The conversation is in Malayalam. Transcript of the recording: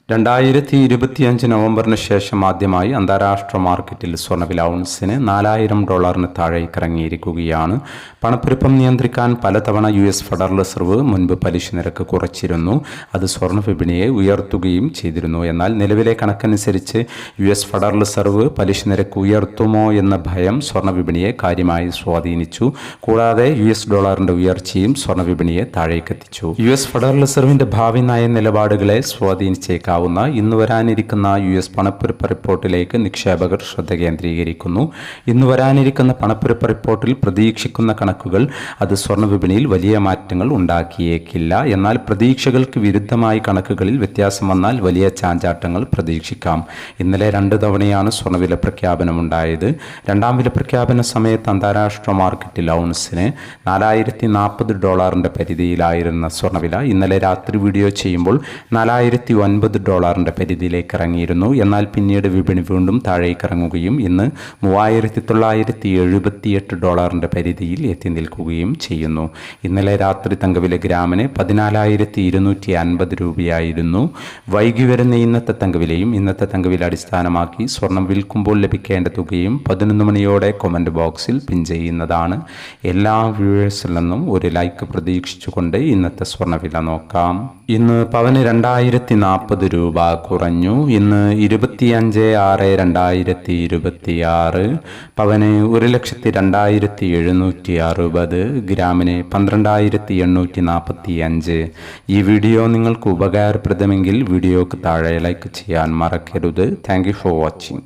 2025 നവംബറിന് ശേഷം ആദ്യമായി അന്താരാഷ്ട്ര മാർക്കറ്റിൽ സ്വർണ്ണവില ഔൺസിന് $4,000 താഴേക്ക് ഇറങ്ങിയിരിക്കുകയാണ്. പണപ്പെരുപ്പം നിയന്ത്രിക്കാൻ പലതവണ US ഫെഡറൽ റിസർവ് മുൻപ് പലിശ നിരക്ക് കുറച്ചിരുന്നു. അത് സ്വർണ്ണ വിപണിയെ ഉയർത്തുകയും ചെയ്തിരുന്നു. എന്നാൽ നിലവിലെ കണക്കനുസരിച്ച് US ഫെഡറൽ റിസർവ് പലിശ നിരക്ക് ഉയർത്തുമോ എന്ന ഭയം സ്വർണ്ണ വിപണിയെ കാര്യമായി സ്വാധീനിച്ചു. കൂടാതെ US ഡോളറിന്റെ ഉയർച്ചയും സ്വർണ്ണ വിപണിയെ താഴേക്കെത്തിച്ചു. US ഫെഡറൽ റിസർവിന്റെ ഭാവി നയ നിലപാടുകളെ സ്വാധീനിച്ചേക്കാം. ഇന്ന് വരാനിരിക്കുന്ന US പണപ്പെരുപ്പ റിപ്പോർട്ടിലേക്ക് നിക്ഷേപകർ ശ്രദ്ധ കേന്ദ്രീകരിക്കുന്നു. ഇന്ന് വരാനിരിക്കുന്ന പണപ്പെരുപ്പ റിപ്പോർട്ടിൽ പ്രതീക്ഷിക്കുന്ന കണക്കുകൾ അത് സ്വർണ്ണ വിപണിയിൽ വലിയ മാറ്റങ്ങൾ ഉണ്ടാക്കിയേക്കില്ല. എന്നാൽ പ്രതീക്ഷകൾക്ക് വിരുദ്ധമായി കണക്കുകളിൽ വ്യത്യാസം വന്നാൽ വലിയ ചാഞ്ചാട്ടങ്ങൾ പ്രതീക്ഷിക്കാം. ഇന്നലെ 2 തവണയാണ് സ്വർണ്ണവില പ്രഖ്യാപനമുണ്ടായത്. രണ്ടാം വില പ്രഖ്യാപന സമയത്ത് അന്താരാഷ്ട്ര മാർക്കറ്റിൽ ഔൺസിന് $4,040 പരിധിയിലായിരുന്ന സ്വർണ്ണവില ഇന്നലെ രാത്രി വീഡിയോ ചെയ്യുമ്പോൾ $4,009 പരിധിയിലേക്ക് ഇറങ്ങിയിരുന്നു. എന്നാൽ പിന്നീട് വിപണി വീണ്ടും താഴേക്ക് ഇറങ്ങുകയും ഇന്ന് $3,978 പരിധിയിൽ എത്തി നിൽക്കുകയും ചെയ്യുന്നു. ഇന്നലെ രാത്രി തങ്കവില ഗ്രാമിന് 14,250 രൂപയായിരുന്നു. വൈകി വരുന്ന ഇന്നത്തെ തങ്കവിലയും ഇന്നത്തെ തങ്കവില അടിസ്ഥാനമാക്കി സ്വർണം വിൽക്കുമ്പോൾ ലഭിക്കേണ്ട തുകയും 11 മണിയോടെ കമന്റ് ബോക്സിൽ പിൻ ചെയ്യുന്നതാണ്. എല്ലാ വ്യൂവേഴ്സിൽ നിന്നും ഒരു ലൈക്ക് പ്രതീക്ഷിച്ചുകൊണ്ട് ഇന്നത്തെ സ്വർണ്ണവില നോക്കാം. ഇന്ന് പവന് 2,040 രൂപ കുറഞ്ഞു. ഇന്ന് 25/6/2026 പവന് 1,02,760, ഗ്രാമിന് 12,845. ഈ വീഡിയോ നിങ്ങൾക്ക് ഉപകാരപ്രദമെങ്കിൽ വീഡിയോക്ക് താഴെ ലൈക്ക് ചെയ്യാൻ മറക്കരുത്. Thank you for watching.